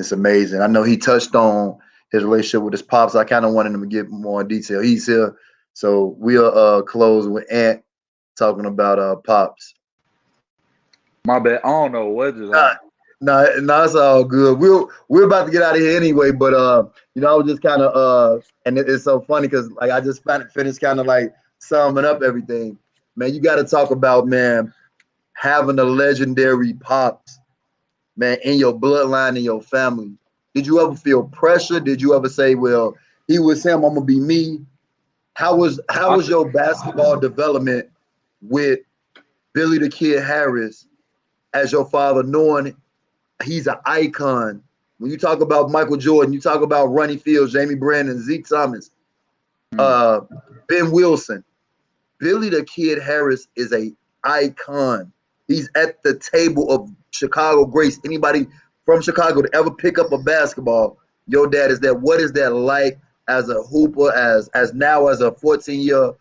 It's amazing. I know he touched on his relationship with his pops. I kind of wanted him to get more in detail. He's here, so we'll close with Ant talking about pops. My bad. I don't know what just Nah, happened. nah, it's all good. We're about to get out of here anyway, but I was just kind of and it's so funny because like I just finished kind of like summing up everything. Man, you got to talk about, man, having a legendary pops, man, in your bloodline, in your family. Did you ever feel pressure? Did you ever say, well, he was him, I'm gonna be me? How was I, your basketball development with Billy the Kid Harris as your father, knowing he's an icon? When you talk about Michael Jordan, you talk about Ronnie Fields, Jamie Brandon, Zeke Thomas, mm, uh, Ben Wilson. Billy the Kid Harris is a icon. He's at the table of Chicago greats. Anybody from Chicago to ever pick up a basketball, your dad is there. What is that like as a hooper, as now as a 14-year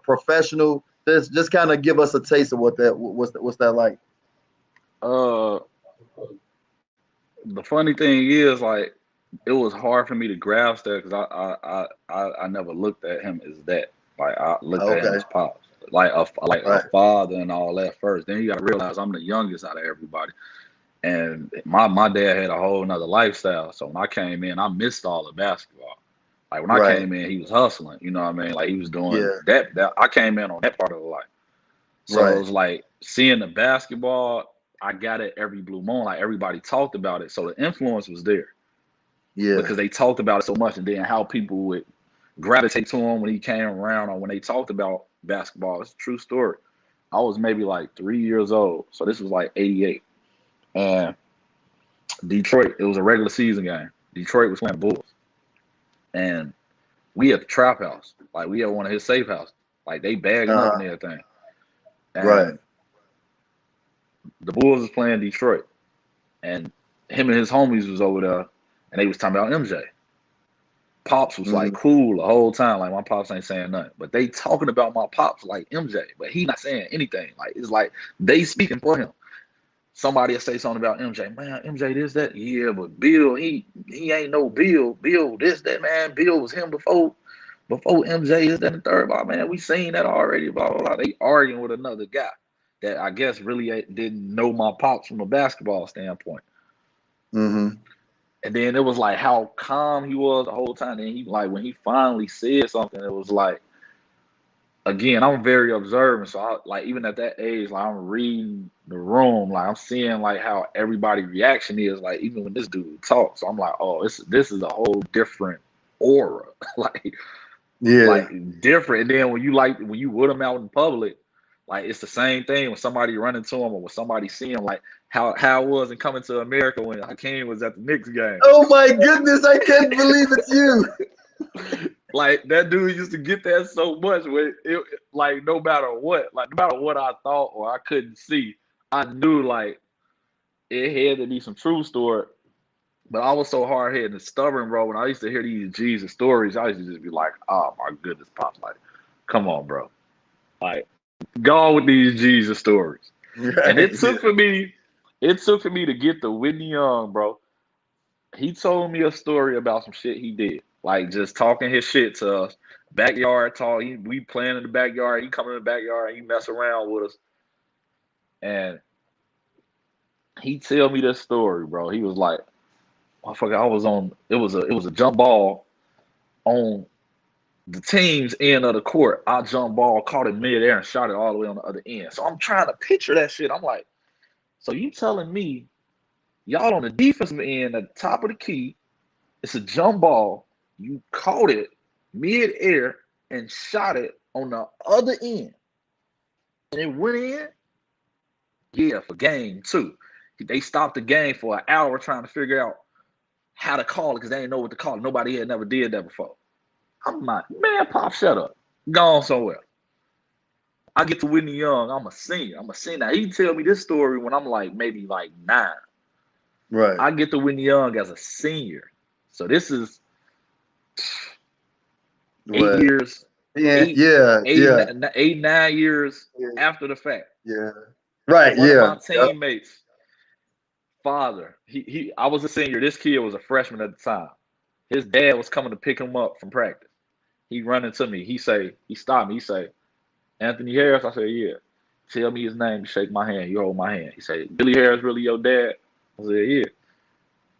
professional? Just kind of give us a taste of what's that like. uh, the funny thing is, like, it was hard for me to grasp that because I never looked at him as that. Like, I looked at him Okay, as pops, like a right, father and all that first. Then you got to realize I'm the youngest out of everybody, and my dad had a whole nother lifestyle. So when I came in, I missed all the basketball. Like when I right, came in, he was hustling. You know what I mean? Like he was doing yeah, that. I came in on that part of the life. So it right, was like seeing the basketball. I got it every blue moon. Like everybody talked about it, so the influence was there yeah, because they talked about it so much, and then how people would gravitate to him when he came around or when they talked about basketball. It's a true story. I was maybe like 3 years old, so this was like '88, and Detroit. It was a regular season game. Detroit was playing the Bulls, and we at the trap house. Like we had one of his safe houses. Like they bagging up uh-huh, and everything. right, And the Bulls was playing Detroit, and him and his homies was over there, and they was talking about MJ. Pops was like mm-hmm, cool the whole time, like my pops ain't saying nothing, but they talking about my pops like MJ, but he not saying anything. Like it's like they speaking for him. Somebody will say something about MJ, man, MJ this that, yeah, but Bill he ain't no Bill. Bill this that man. Bill was him before MJ is that and the third. Blah man, we seen that already. Blah blah blah. They arguing with another guy that I guess really didn't know my pops from a basketball standpoint. mm-hmm, And then it was like how calm he was the whole time. And he like when he finally said something, it was like again, I'm very observant. So I like even at that age, like I'm reading the room, like I'm seeing like how everybody's reaction is, like even when this dude talks. So I'm like, oh, this is a whole different aura. like yeah, like different. And then when you with him out in public, like it's the same thing when somebody run into him or when somebody see him, like how it was in Coming to America when Hakeem was at the Knicks game. oh my goodness, I can't believe it's you. Like that dude used to get that so much with it, like no matter what, like no matter what I thought or I couldn't see, I knew like it had to be some true story. But I was so hard headed and stubborn, bro. When I used to hear these Jesus stories, I used to just be like, "Oh my goodness, pops! Like, come on, bro! Like, go on with these Jesus stories." And Right, yeah, it took for me to get to Whitney Young, bro. He told me a story about some shit he did, like just talking his shit to us, backyard talk. We playing in the backyard. He come in the backyard. He mess around with us, and he tell me this story, bro. He was like, I forgot. I was on. It was a jump ball on the team's end of the court. I jump ball, caught it midair, and shot it all the way on the other end. So I'm trying to picture that shit. I'm like, so you telling me y'all on the defensive end at the top of the key? It's a jump ball. You caught it mid-air and shot it on the other end. And it went in? Yeah, for game two. They stopped the game for an hour trying to figure out how to call it because they didn't know what to call it. Nobody had never did that before. I'm like, man, Pop, shut up. Gone somewhere. I get to Whitney Young. I'm a senior. Now, he tell me this story when I'm like maybe like 9. right, I get to Whitney Young as a senior. So this is eight right, years, yeah, eight, yeah, eight, yeah, 9 years yeah, after the fact. yeah, right, One of my yeah, yep, teammates father, I was a senior. This kid was a freshman at the time. His dad was coming to pick him up from practice. He run into me. He stopped me. He say, Anthony Harris. I said, yeah. Tell me his name. You shake my hand. You hold my hand. He said, Billy Harris really your dad? I said, yeah.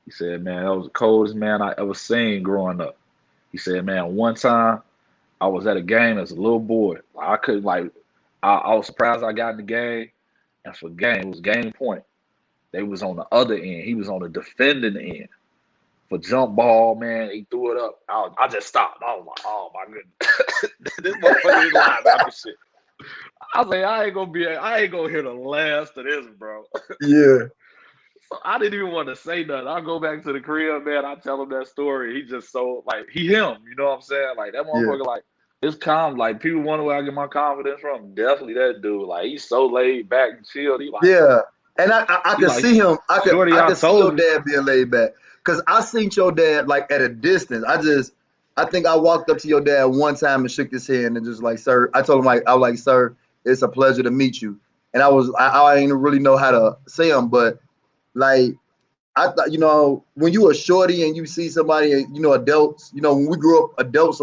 He said, man, that was the coldest man I ever seen growing up. He said, man, one time I was at a game as a little boy. I could I was surprised I got in the game. And it was game point. They was on the other end. He was on the defending end. For jump ball, man, he threw it up. I just stopped. I was like, oh my goodness. This motherfucker is live after shit. I was like, I ain't gonna hear the last of this, bro. Yeah. So I didn't even want to say nothing. I go back to the crib, man. I tell him that story. He just so like him, you know what I'm saying? Like that motherfucker, Yeah. like it's calm. Like people wonder where I get my confidence from. Definitely that dude. Like he's so laid back and chilled. He like, Yeah. And I he could like, see him. shorty, I I could see your told you. dad being laid back. Cause I seen your dad like at a distance. I think I walked up to your dad one time and shook his hand and just like, sir. I told him I was like, sir, it's a pleasure to meet you. And I didn't really know how to say him, but like I thought, when you a shorty and you see somebody, adults, when we grew up, adults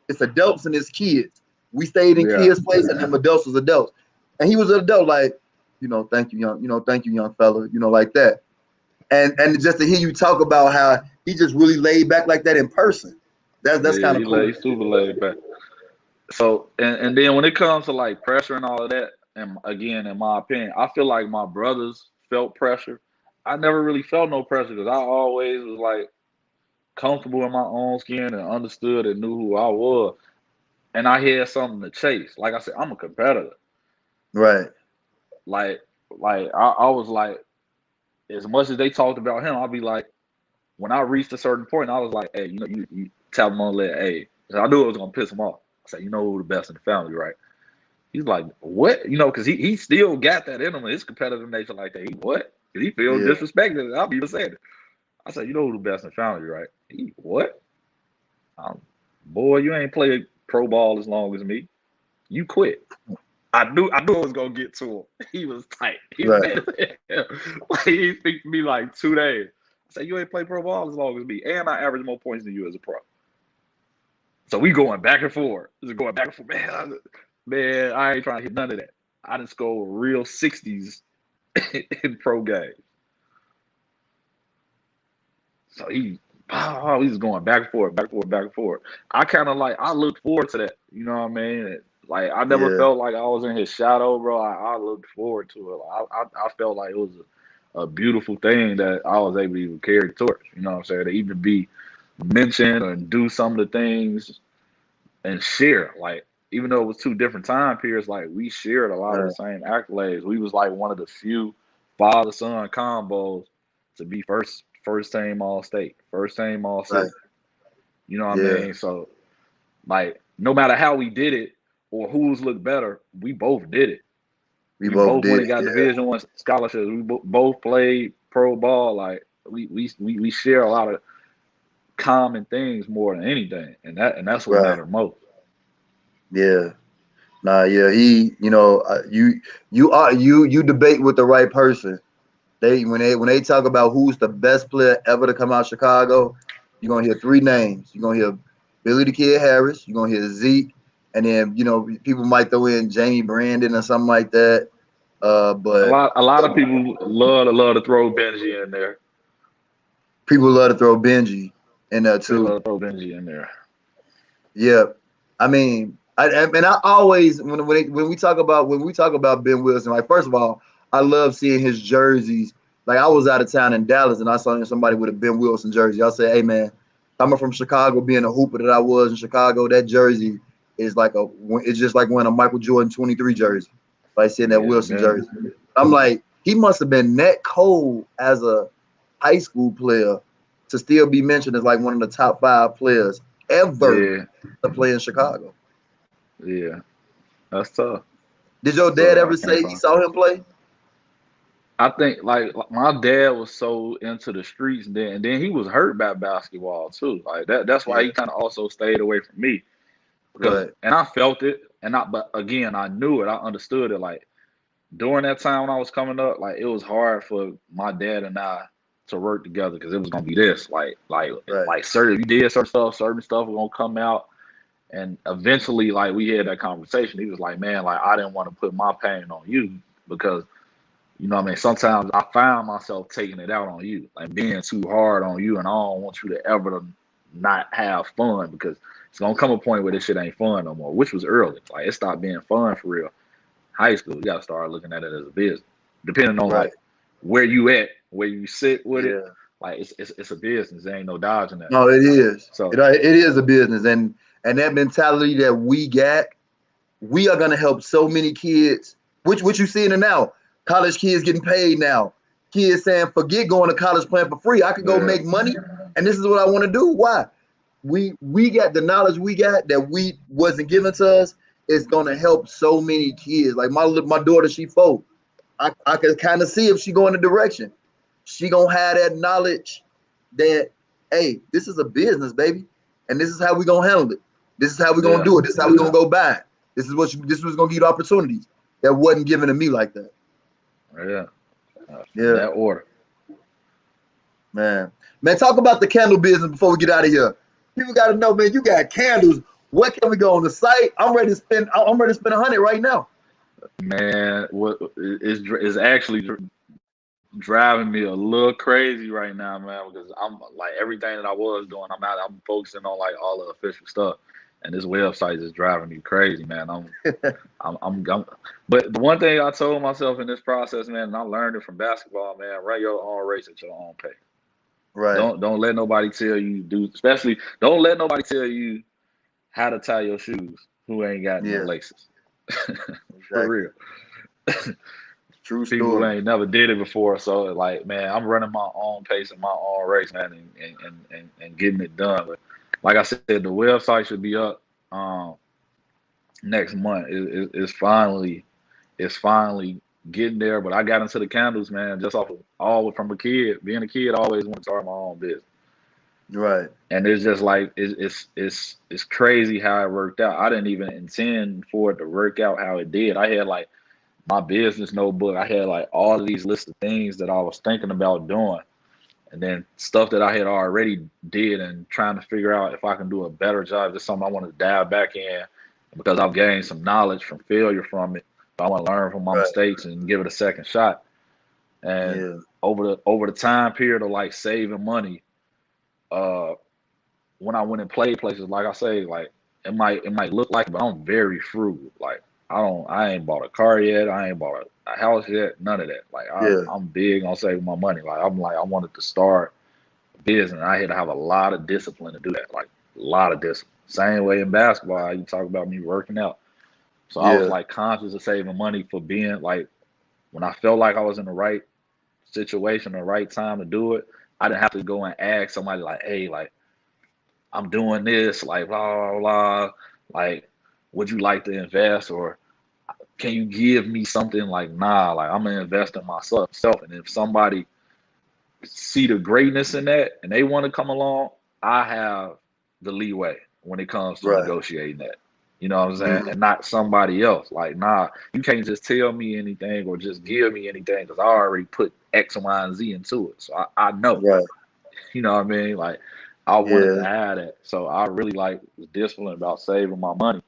it's adults and it's kids. We stayed in Yeah. kids' place and them adults was adults. And he was an adult, like, thank you, young fella, like that. And just to hear you talk about how he just really laid back like that in person. That's Yeah, kind of cool. he's super laid back. So and then when it comes to like pressure and all of that, and again, in my opinion, I feel like my brothers felt pressure. I never really felt no pressure because I always was like comfortable in my own skin and understood and knew who I was. And I had something to chase. Like I said, I'm a competitor. Right. Like I was like, as much as they talked about him, I'll be like, when I reached a certain point, I was like, hey, you tap him on the leg, hey. 'Cause I knew it was gonna piss him off. I said, you know who the best in the family, right? He's like, what? Because he still got that in him, his competitive nature like that. He what? Because he feels Yeah. disrespected. I'll be even saying it. I said, you know who the best in the family, right? He what? Boy, you ain't played pro ball as long as me. You quit. I knew I was gonna get to him. He was tight. He was Right. mad as hell. Like he speak to me like 2 days. I said, you ain't played pro ball as long as me, and I average more points than you as a pro. So we going back and forth. Just going back and forth. Man, I ain't trying to hit none of that. I didn't score real 60s in pro games. So he's just going back and forth, back and forth, back and forth. I looked forward to that. You know what I mean? Like I never Yeah. felt like I was in his shadow, bro. I looked forward to it. I felt like it was a beautiful thing that I was able to even carry the torch. You know what I'm saying? To even be mentioned and do some of the things and share. Like even though it was two different time periods, like we shared a lot of the Right. same accolades. We was like one of the few father son combos to be first team all state, first team all Right. city. You know what I Yeah. mean? So like no matter how we did it or who's looked better, we both did it. We We both both went did and it. got Yeah. Division I scholarships. We both played pro ball. Like we share a lot of common things more than anything, and that's what Right. mattered most. Yeah. Nah. Yeah. You debate with the right person. When they talk about who's the best player ever to come out of Chicago, you're gonna hear three names. You're gonna hear Billy the Kid Harris. You're gonna hear Zeke, and then people might throw in Jamie Brandon or something like that. But A lot of people love to throw Benji in there. people love to throw Benji in there They too. love to throw Benji in there. Yeah, I mean, I always when we talk about Ben Wilson, like first of all, I love seeing his jerseys. Like I was out of town in Dallas and I saw somebody with a Ben Wilson jersey. I said, hey man, coming from Chicago, being a hooper that I was in Chicago, that jersey is it's just like wearing a Michael Jordan 23 jersey. Like seeing that Yeah, Wilson Ben. jersey. I'm like, he must have been that cold as a high school player to still be mentioned as like one of the top 5 players ever Yeah, to play in Chicago. yeah. That's tough. Did your dad So I ever can't say he find. saw him play? I think like my dad was so into the streets then, and then he was hurt by basketball too. Like that's why Yeah, he kind of also stayed away from me because right. and I felt it, but again I knew it, I understood it. Like during that time when I was coming up, like it was hard for my dad and I to work together because it was gonna be this, Right. like certain if you did certain stuff was gonna come out, and eventually, like we had that conversation. He was like, "Man, like I didn't want to put my pain on you because you know what I mean. Sometimes I found myself taking it out on you, like being too hard on you, and I don't want you to ever to not have fun because it's gonna come a point where this shit ain't fun no more." Which was early, like it stopped being fun for real. High school, you gotta start looking at it as a business, depending on Right. like where you at, where you sit with it. Yeah. Like it's a business. There ain't no dodging that. No, it is. So It is a business, and that mentality that we got, we are gonna help so many kids. Which you seeing it now. College kids getting paid now. Kids saying, forget going to college playing for free. I could go yeah, make money, and this is what I want to do. Why? We got the knowledge we got that we wasn't given to us. It's gonna help so many kids. Like my daughter, she 4. I can kind of see if she go in the direction. She gonna have that knowledge that, hey, this is a business, baby, and this is how we gonna handle it. This is how we gonna yeah, do it. This is how we gonna go by it. This was gonna give you opportunities that wasn't given to me like that. yeah. In Yeah, that order. man. Talk about the candle business before we get out of here. People got to know, man. You got candles. What can we go on the site? I'm ready to spend. I'm ready to spend 100 right now. Man, what is actually driving me a little crazy right now, man, because I'm like everything that I was doing, I'm focusing on like all the official stuff, and this website is driving me crazy, man. I'm but the one thing I told myself in this process, man, and I learned it from basketball, man, run your own race at your own pace. Right. Don't let nobody tell you do, especially don't let nobody tell you how to tie your shoes who ain't got no Yeah. laces. For Exactly. real. True People who story. ain't never did it before. So like, man, I'm running my own pace and my own race, man, and getting it done. But like I said, the website should be up next month. It's finally getting there. But I got into the candles, man, just off of all from a kid. Being a kid, I always wanted to start my own business. Right. And it's just like it's crazy how it worked out. I didn't even intend for it to work out how it did. I had like my business notebook. I had like all of these lists of things that I was thinking about doing, and then stuff that I had already did, and trying to figure out if I can do a better job. Just something I want to dive back in because I've gained some knowledge from failure from it. I want to learn from my Right. mistakes and give it a second shot. And Yeah. over the time period of like saving money, uh, when I went and played places, like I say, like it might look like, but I'm very frugal. Like I ain't bought a car yet. I ain't bought a house yet. None of that. Like Yeah. I'm big on saving my money. Like I wanted to start a business. I had to have a lot of discipline to do that. Like a lot of discipline. Same way in basketball, you talk about me working out. So I was Yeah. like conscious of saving money for being like when I felt like I was in the right situation, the right time to do it. I didn't have to go and ask somebody like, hey, like I'm doing this, like blah blah blah. Like, would you like to invest, or can you give me something? Like, nah, like I'm gonna invest in myself. And if somebody see the greatness in that and they want to come along, I have the leeway when it comes to Right. negotiating that. You know what I'm saying? Mm. And not somebody else. Like, nah, you can't just tell me anything or just give me anything because I already put X, Y, and Z into it. So I know. Right. You know what I mean? Like I wanted to Yeah. have that. So I really like was disciplined about saving my money.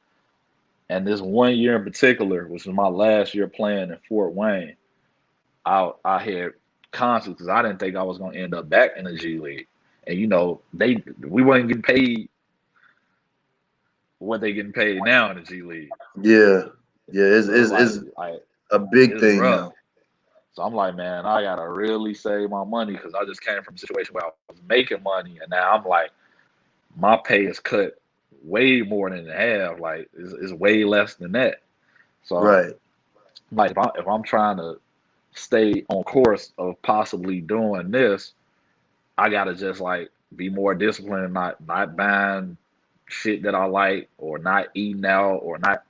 And this one year in particular, which was my last year playing in Fort Wayne, I had conscious because I didn't think I was gonna end up back in the G League. And you know, we weren't getting paid what they getting paid now in the G League. Yeah. Yeah. So it's like A big it's thing rough. now. So I'm like, man, I gotta really save my money because I just came from a situation where I was making money, and now I'm like, my pay is cut way more than half. Like it's way less than that. So Right. like if I'm trying to stay on course of possibly doing this, I gotta just like be more disciplined, not buying shit that I like, or not eating out, or not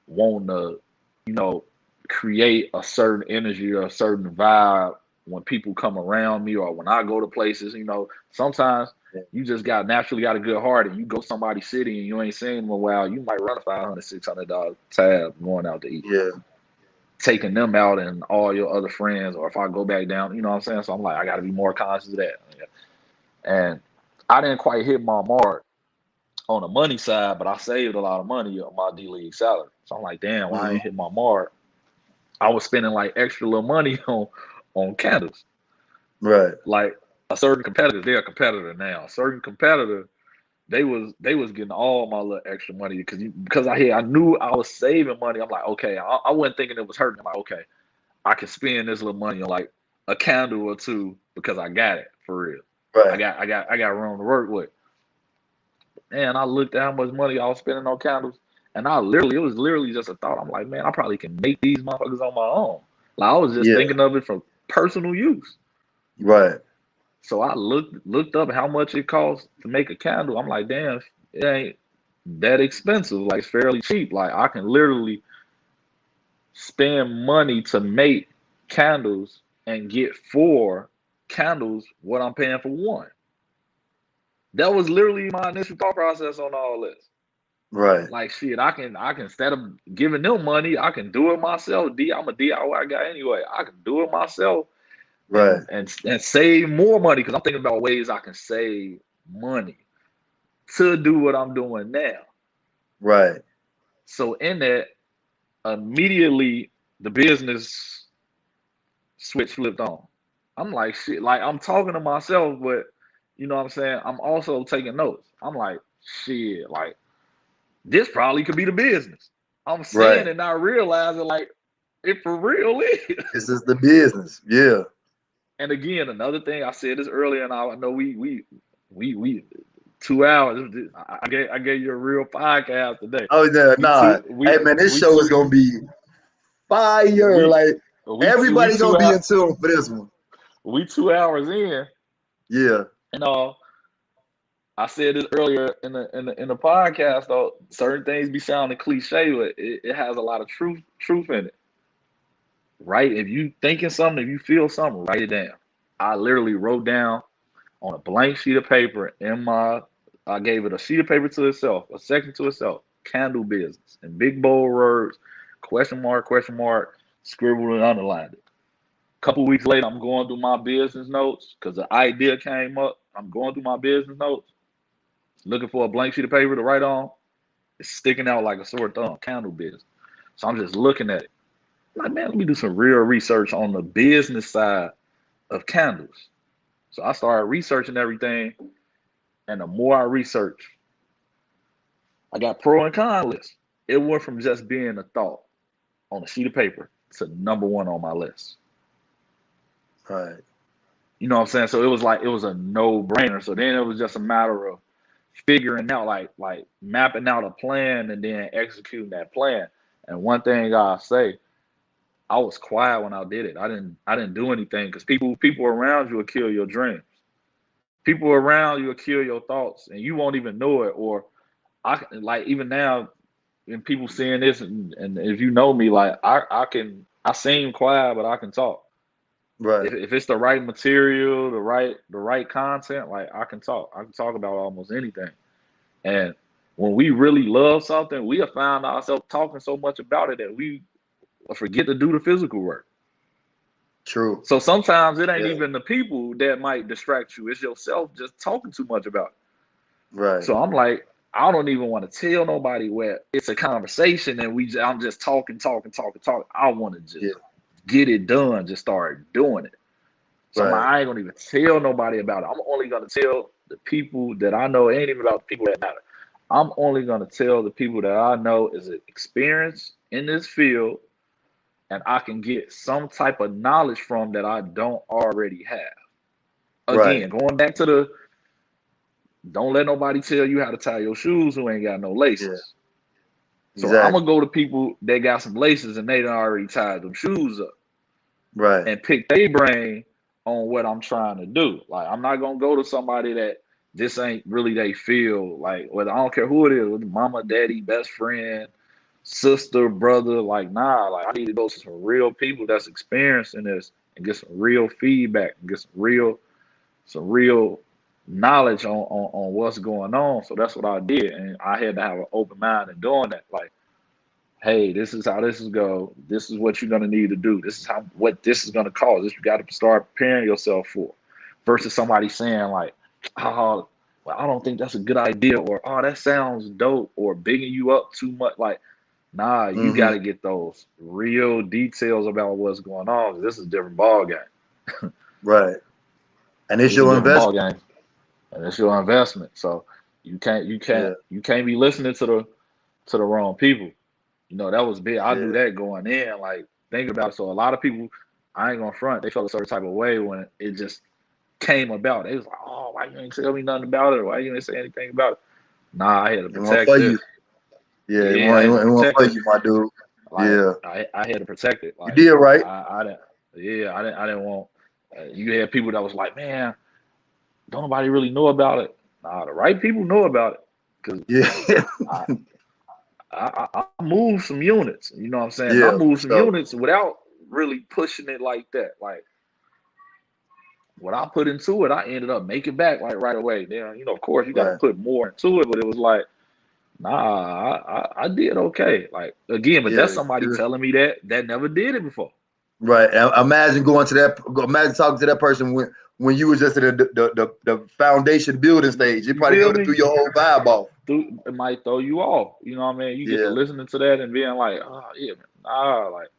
wanting to, you know, create a certain energy or a certain vibe when people come around me or when I go to places. You know, sometimes Yeah. you just got a good heart and you go somebody's city and you ain't seen them in a while, you might run a $500, $600 tab going out to eat. Yeah. taking them out and all your other friends, or if I go back down, you know what I'm saying? So I'm like, I got to be more conscious of that. And I didn't quite hit my mark on the money side, but I saved a lot of money on my D-League salary. So I'm like, damn, why I ain't hit my mark? I was spending like extra little money on candles. Right. Like a certain competitor, they're a competitor now. A certain competitor, they was getting all my little extra money because I knew I was saving money. I'm like, okay, I wasn't thinking it was hurting. I'm like, okay, I can spend this little money on like a candle or two because I got it for real. I Right. got room to work with. And I looked at how much money I was spending on candles, and it was literally just a thought. I'm like, man, I probably can make these motherfuckers on my own. Like I was just Yeah. thinking of it for personal use. Right. So I looked up how much it costs to make a candle. I'm like, damn, it ain't that expensive. Like it's fairly cheap. Like I can literally spend money to make candles and get 4 candles what I'm paying for one. That was literally my initial thought process on all this. Right. Like shit, I can instead of giving them money, I can do it myself. I'm a DIY guy anyway. I can do it myself Right. and save more money because I'm thinking about ways I can save money to do what I'm doing now. Right. So in that, immediately the business switch flipped on. I'm like shit, like I'm talking to myself, but you know what I'm saying? I'm also taking notes. I'm like, shit, like this probably could be the business. I'm saying Right. it, not realizing like it for real is. This is the business. Yeah. And again, another thing I said this earlier, and I know we 2 hours. I gave you a real podcast today. Oh yeah, We nah. two Hey man, this we show is two gonna be fire. we Like we everybody two gonna be in out tune for this one. we 2 hours in, Yeah. and I said this earlier in the podcast though. Certain things be sounding cliche, but it has a lot of truth in it. Right? If you thinking something, if you feel something, write it down. I literally wrote down on a blank sheet of paper I gave it a sheet of paper to itself, a section to itself, candle business, in big bold words, question mark, scribbled and underlined it. A couple weeks later, I'm going through my business notes because the idea came up. I'm going through my business notes, looking for a blank sheet of paper to write on. It's sticking out like a sore thumb, candle business. So I'm just looking at it. Like, man, let me do some real research on the business side of candles. So I started researching everything. And the more I researched, I got pro and con lists. It went from just being a thought on a sheet of paper to #1 on my list. Right. You know what I'm saying? So it was a no-brainer. So then it was just a matter of figuring out like mapping out a plan and then executing that plan. And one thing I say, I was quiet when I did it. I didn't do anything because people around you will kill your dreams. People around you will kill your thoughts and you won't even know it. Or I like even now, and people seeing this, and if you know me, like I seem quiet, but I can talk. Right. If it's the right material, the right content, like I can talk. I can talk about almost anything. And when we really love something, we have found ourselves talking so much about it that we forget to do the physical work. True. So sometimes it ain't Yeah. even the people that might distract you. It's yourself just talking too much about it. Right. So I'm like, I don't even want to tell nobody where it's a conversation and I'm just talking. I want to Yeah. just get it done, just start doing it. So I'm like, Right. I ain't gonna even tell nobody about it. I'm only gonna tell the people that I know. It ain't even about the people that matter. I'm only gonna tell the people that I know is experienced in this field and I can get some type of knowledge from that I don't already have. Right. Again, going back to the don't let nobody tell you how to tie your shoes who ain't got no Yeah. laces. So I'm gonna Exactly. go to people that got some laces and they done already tied them shoes up Right. and pick their brain on what I'm trying to do. Like I'm not gonna go to somebody that this ain't really they feel like whether I don't care who it is, whether mama, daddy, best friend, sister, brother, like nah, like I need to go to some real people that's experiencing this and get some real feedback and get some real knowledge on what's going on. So that's what I did. And I had to have an open mind in doing that. Like hey, this is how this is go. This is what you're gonna need to do. This is what this is gonna cause. This you got to start preparing yourself for. Versus somebody saying like, oh, well, I don't think that's a good idea, or oh, that sounds dope, or bigging you up too much. Like, nah, you got Mm-hmm. to get those real details about what's going on. This is a different ball game. Right. And it's This is a your different ball investment. game, and it's your investment. So Yeah. you can't be listening to the wrong people. You know, that was big. I Yeah. knew that going in, like thinking about it. So a lot of people, I ain't gonna front, they felt a certain type of way when it just came about. They was like, oh, why you ain't tell me nothing about it? Or why you ain't say anything about it? Nah, I had to It won't protect for you. this. Yeah. It Yeah, I won't. It had to won't, it won't protect for this. you, my dude. Like Yeah. I had to protect it. You Like did right. I didn't. Yeah, I didn't want. You had people that was like, man, don't nobody really know about it. Nah, the right people know about it. Cause Yeah. I, I moved some units. You know what I'm saying? And I Yeah. For moved some sure. units without really pushing it like that. Like what I put into it, I ended up making back like right away. Then you know, of course, you got to Right. put more into it, but it was like, nah, I did okay. Like again, but that's Yeah. somebody Good. telling me that never did it before. Right. Imagine going to that. Imagine talking to that person when you was just in the foundation building stage. It You probably feel would have threw me? your whole vibe off. It might throw you off. You know what I mean? You get to Yeah. listening to that and being like, oh yeah, man, nah, like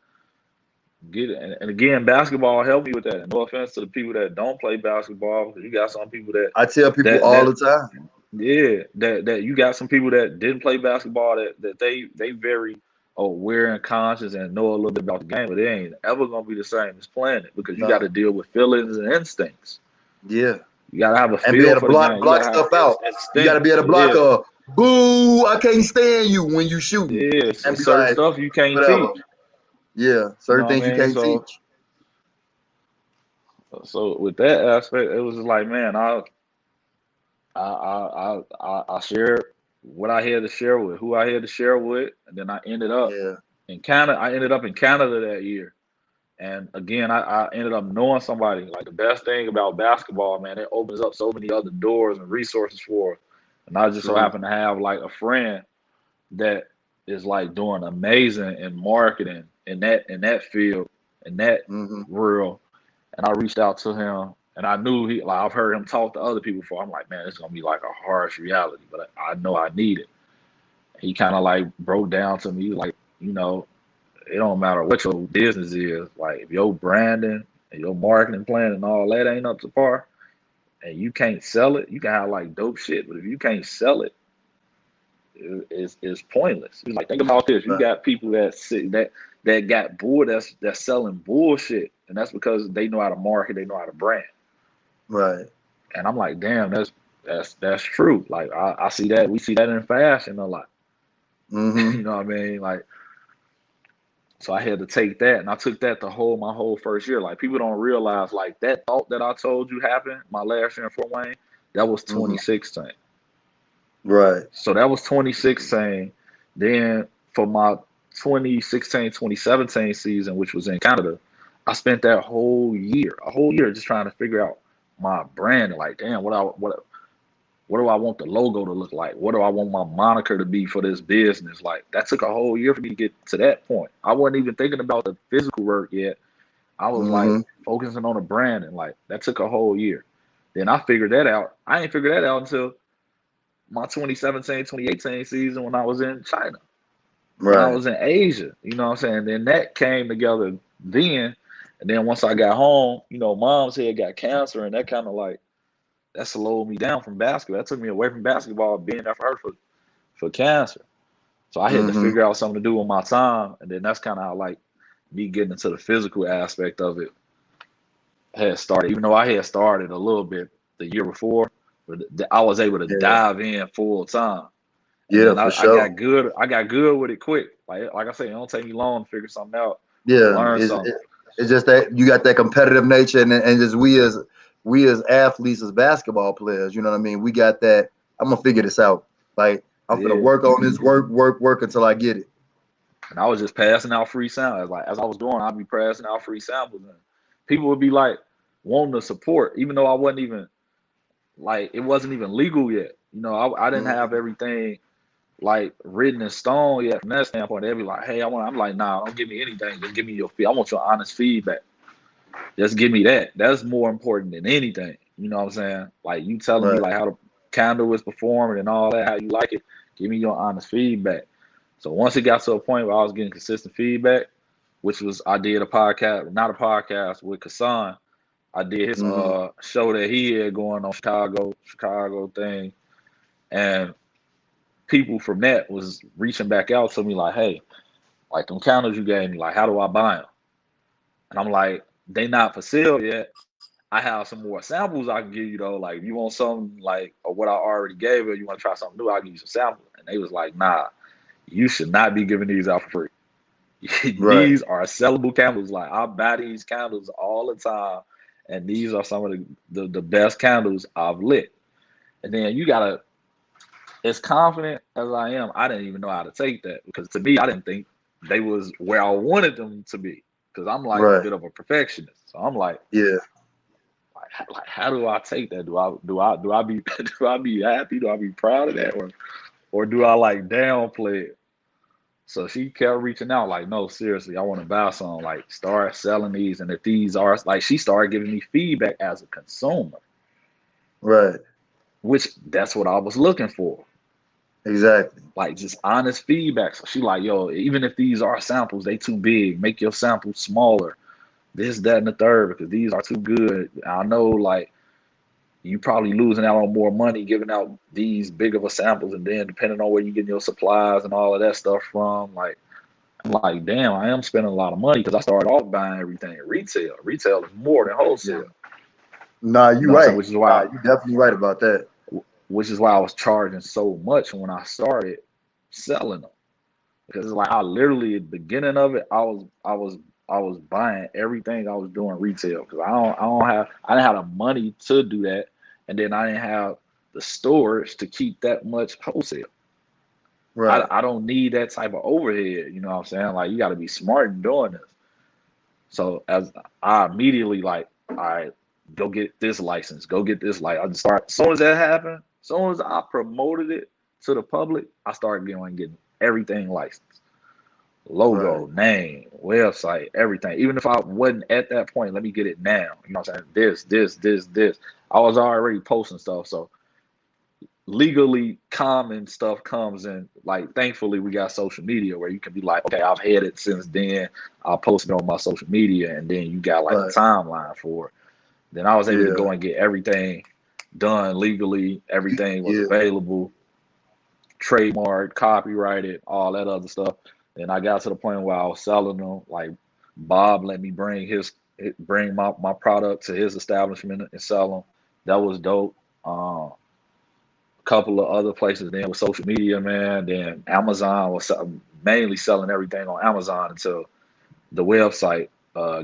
get it. And again, basketball helped me with that. And no offense to the people that don't play basketball, because you got some people I tell people all that the time. yeah, that you got some people that didn't play basketball that they very aware and conscious and know a little bit about the game, but they ain't ever gonna be the same as playing it because you got No. to deal with feelings and instincts. Yeah. You gotta have a And be feel able to for the block game. You block gotta have stuff out. You got to instinct. be able to block Yeah, a boo. I can't stand you when you shooting, yeah. and be Certain like stuff you can't whatever. teach. Yeah. You Certain know what things I you mean? can't teach. So with that aspect, it was just like, man, I shared what I had to share with, who I had to share with, and then I ended up Yeah. in Canada. I ended up in Canada that year. And again, I ended up knowing somebody. Like the best thing about basketball, man, it opens up so many other doors and resources for us. And I just so True. happen to have like a friend that is like doing amazing in marketing in that field, in that Hmm. world. And I reached out to him and I knew I've heard him talk to other people before. I'm like, man, it's gonna be like a harsh reality, but I know I need it. He kind of like broke down to me like, you know, it don't matter what your business is. Like if your branding and your marketing plan and all that ain't up to par, and you can't sell it, you can have like dope shit, but if you can't sell it, it's pointless. It's like think about this: you Right. got people that got bull that's selling bullshit, and that's because they know how to market, they know how to brand. Right. And I'm like, damn, that's true. Like I see that we see that in fashion a lot. Hmm. You know what I mean? Like so I had to take that, and I took that my whole first year. Like people don't realize, like that thought that I told you happened my last year in Fort Wayne, that was Hmm. 2016. Right. So that was 2016. Then for my 2016, 2017 season, which was in Canada, I spent that a whole year just trying to figure out my brand. Like, damn, what do I want the logo to look like? What do I want my moniker to be for this business? Like that took a whole year for me to get to that point. I wasn't even thinking about the physical work yet. I was like Hmm. focusing on the brand and like that took a whole year. Then I figured that out. I ain't figured that out until my 2017, 2018 season when I was in China, when I Right. was in Asia. You know what I'm saying? Then that came together then. And then once I got home, you know, mom's head got cancer and that kind of like that slowed me down from basketball. That took me away from basketball, being there for her for cancer. So I had to Hmm. figure out something to do with my time, and then that's kind of how like me getting into the physical aspect of it had started. Even though I had started a little bit the year before, but I was able to Yeah. dive in full time, and Yeah. then For I sure. got good. I got good with it quick. Like I said, it don't take me long to figure something out or Yeah. learn something. It's just that you got that competitive nature, and just we as athletes, as basketball players, you know what I mean. We got that. I'm gonna figure this out. Like I'm gonna Yeah, work on this, work until I get it. and I was just passing out free samples. Like as I was doing, I'd be passing out free samples, and people would be like wanting to support, even though I wasn't even like it wasn't even legal yet. You know, I didn't have Hmm. everything like written in stone yet from that standpoint. They'll be like, hey, I'm like, nah, don't give me anything. Just give me your I want your honest feedback. Just give me that. That's more important than anything. You know what I'm saying? Like you telling me Right. like how the candle was performing and all that, how you like it. Give me your honest feedback. So once it got to a point where I was getting consistent feedback, which was I did a podcast, not a podcast with Kassan. I did his Mm-hmm. show that he had going on Chicago thing, and people from that was reaching back out to me like, hey, like them counters you gave me, like how do I buy them? And I'm like, they not for sale yet. I have some more samples I can give you though. Like if you want something like or what I already gave you, you want to try something new, I'll give you some samples. And they was like, nah, you should not be giving these out for free. Right. These are sellable candles. Like I buy these candles all the time, and these are some of the best candles I've lit. And then you gotta, as confident as I am, I didn't even know how to take that because to me, I didn't think they was where I wanted them to be because I'm like a Right. bit of a perfectionist. So I'm like, Yeah. how do I take that? Do I be do I be happy? Do I be proud of that, or do I like downplay it? So she kept reaching out, like, no, seriously, I want to buy some. Like, start selling these. And if these are, like, she started giving me feedback as a consumer, Right. which that's what I was looking for. Exactly. Like, just honest feedback. So she like, yo, even if these are samples, they too big. Make your samples smaller. This, that, and the third, because these are too good. I know, like, you probably losing out on more money giving out these big of a samples. And then depending on where you getting your supplies and all of that stuff from, like, I'm like, damn, I am spending a lot of money because I started off buying everything at retail. Retail is more than Yeah. wholesale. Nah, You you know what I'm saying? right. Nah, you definitely right about that. Which is why I was charging so much when I started selling them. Because it's like I literally at the beginning of it, I was buying everything I was doing retail because I didn't have the money to do that, and then I didn't have the storage to keep that much wholesale. Right. I don't need that type of overhead. You know what I'm saying? Like you got to be smart in doing this. So as I immediately like, all right, go get this license, go get this license. I just start as soon as that happened, as soon as I promoted it to the public, I started getting everything licensed. Right. Logo, name, website, everything. Even if I wasn't at that point, let me get it now. You know what I'm saying? This. I was already posting stuff. So legally common stuff comes in, like thankfully we got social media where you can be like, okay, I've had it since then, I'll post it on my social media, and then you got like a Right. timeline for it. Then I was able to Yeah. go and get everything done legally, everything was Yeah. available, trademarked, copyrighted, all that other stuff. Then I got to the point where I was selling them, like Bob let me bring my product to his establishment and sell them. That was dope. Couple of other places then with social media, man. Then Amazon was mainly selling everything on Amazon until the website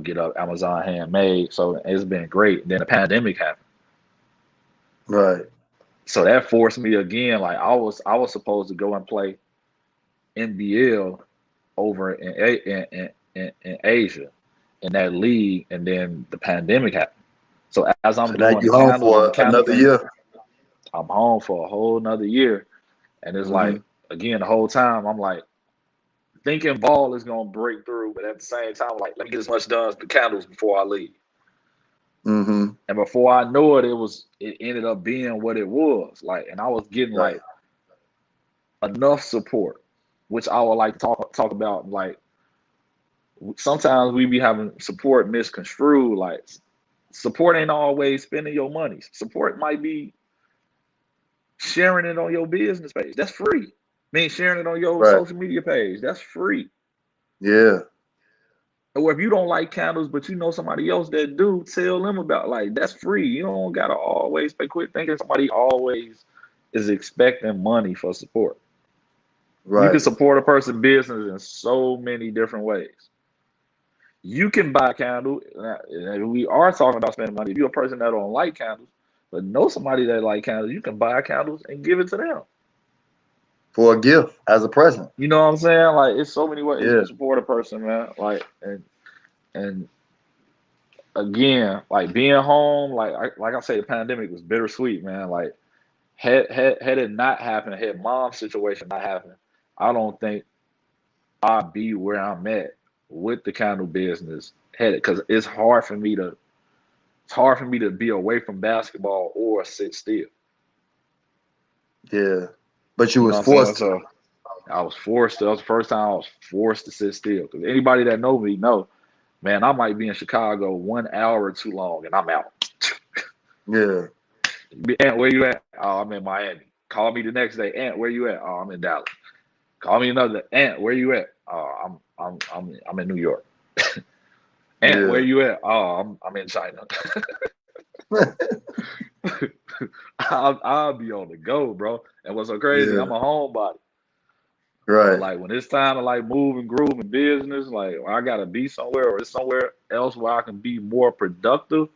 get up, Amazon Handmade. So it's been great. Then the pandemic happened, Right. so that forced me again. Like I was supposed to go and play NBL over in Asia in that league, and then the pandemic happened. So as I'm So now doing the you home candles and the for candle another thing, year. I'm home for a whole nother year. And it's Mm-hmm. like, again, the whole time I'm like thinking ball is gonna break through, but at the same time, like, let me get as much done as the candles before I leave. Mm-hmm. And before I know it, it ended up being what it was. Like, and I was getting Right. like enough support, which I would like to talk about. Like sometimes we be having support misconstrued. Like support ain't always spending your money. Support might be sharing it on your business page. That's free. I mean, sharing it on your Right. social media page. That's free. Yeah. Or if you don't like candles, but you know somebody else that do, tell them about, like, that's free. You don't gotta always pay. Quit thinking somebody always is expecting money for support. You can Right. support a person's business in so many different ways. You can buy a candle. And we are talking about spending money. If you're a person that don't like candles, but know somebody that like candles, you can buy candles and give it to them. For a gift as a present. You know what I'm saying? Like it's so many ways you Yeah. can support a person, man. Like and again, like being home, like I say, the pandemic was bittersweet, man. Like Had it not happened, had mom's situation not happened, I don't think I'd be where I'm at with the candle business. Had it, because it's hard for me to be away from basketball or sit still. Yeah. But you You know was what I'm saying? forced to. So I was forced to. That was the first time I was forced to sit still. Because anybody that know me know, man, I might be in Chicago 1 hour too long and I'm out. Yeah. Aunt, where you at? Oh, I'm in Miami. Call me the next day. Aunt, where you at? Oh, I'm in Dallas. Call me another day. Aunt, where you at? Oh, I'm in New York. Aunt, where Yeah. you at? Oh, I'm in China. I'll be on the go, bro. And what's so crazy? Yeah. I'm a homebody. So Right. like when it's time to like move and groove in business, like I gotta be somewhere or it's somewhere else where I can be more productive.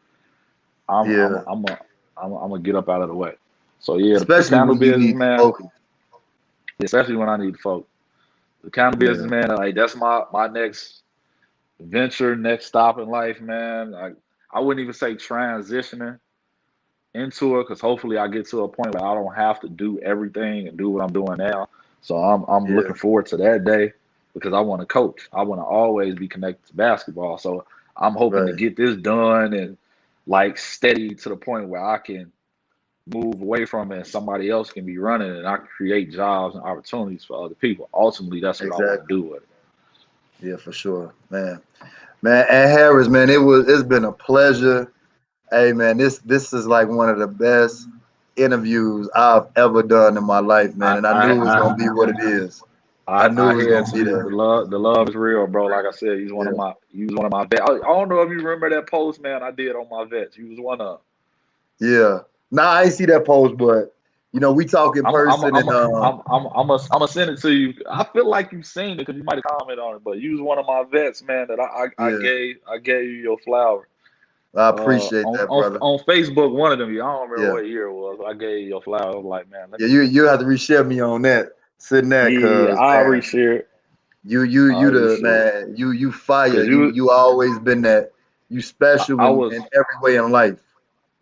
I'm I'm Yeah. I'm a, I'm gonna get up out of the way. So yeah, the Especially candle when you business, need to man. focus. Especially when I need folk. The candle business, Yeah. man. Like that's my next venture, next stop in life, man. I wouldn't even say transitioning into it because hopefully I get to a point where I don't have to do everything and do what I'm doing now. So I'm Yeah. looking forward to that day because I want to coach. I want to always be connected to basketball. So I'm hoping to Right. get this done and like steady to the point where I can move away from it and somebody else can be running and I can create jobs and opportunities for other people. Ultimately, that's what I want to Exactly. do with it. Yeah, for sure. Man, and Harris, man, it's been a pleasure. Hey man, this is like one of the best interviews I've ever done in my life, man. I And I I knew it was I gonna be what it is. I knew I it was had gonna be to. there. The love is real, bro. Like I said, Yeah. he was one of my vets. I don't know if you remember that post, man. I did on my vets. He was one of. Yeah. Nah, I ain't see that post, but we talk in person and I'm gonna send it to you. I feel like you've seen it because you might have commented on it. But you was one of my vets, man. That yeah, I gave you your flower. I appreciate that, brother. On Facebook, one of them. I don't remember Yeah. what year it was. I gave you your flower. I was like, man, let Yeah, me. you have to reshare me on that. Sitting there, Yeah, cause I man, reshare it. I you the reshare it man, you fire. because You always been that. You special I in was every way in life.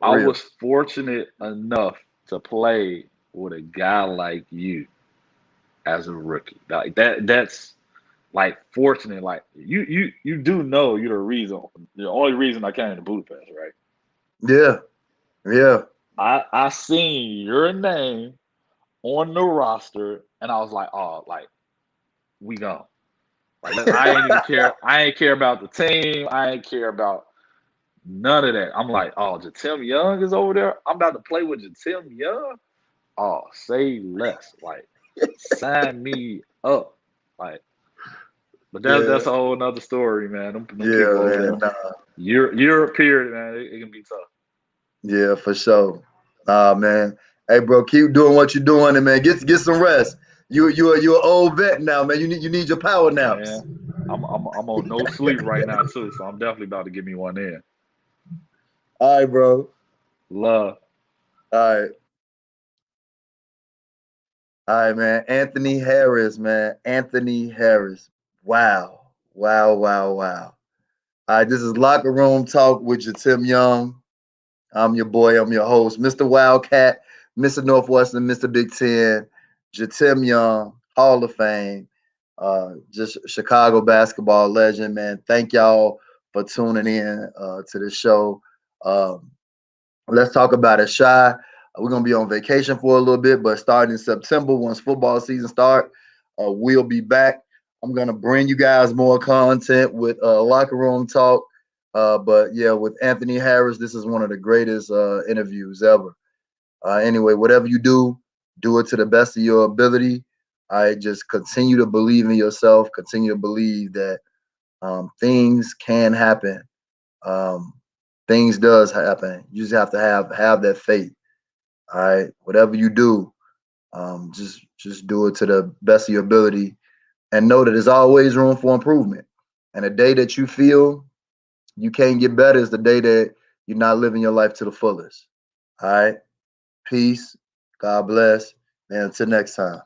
For I real. was fortunate enough to play with a guy like you as a rookie. Like that's like fortunate. Like you do know you're the only reason I came to Budapest, right? Yeah. Yeah. I seen your name on the roster and I was like, oh, like we gone. Like I ain't even care. I ain't care about the team. I ain't care about none of that. I'm like, oh, Jitim Young is over there. I'm about to play with Jitim Young. Oh, say less. Like, sign me up. Like, but Yeah. that's a whole nother story, man. Them people Yeah, over man. there. Nah. Europe period, man. It can be tough. Yeah, for sure. Man. Hey, bro, keep doing what you're doing, and man, get some rest. You're an old vet now, man. You need your power naps. Man, I'm on no sleep right now too, so I'm definitely about to give me one in. All right, bro. Love. All right. All right, man. Anthony Harris, man. Anthony Harris. Wow. Wow, wow, wow. All right, this is Locker Room Talk with Jitim Young. I'm your boy. I'm your host, Mr. Wildcat, Mr. Northwestern, Mr. Big Ten, Jitim Young, Hall of Fame, just Chicago basketball legend, man. Thank y'all for tuning in to the show. Um, let's talk about it, Shy. We're gonna be on vacation for a little bit, but starting in September, once football season start, we'll be back. I'm gonna bring you guys more content with locker room talk. But yeah, with Anthony Harris, this is one of the greatest interviews ever. Anyway, whatever you do it to the best of your ability. I just continue to believe in yourself. Continue to believe that things can happen. Um, things does happen. You just have to have that faith. All right, whatever you do, just do it to the best of your ability, and know that there's always room for improvement. And the day that you feel you can't get better is the day that you're not living your life to the fullest. All right, peace. God bless, and until next time.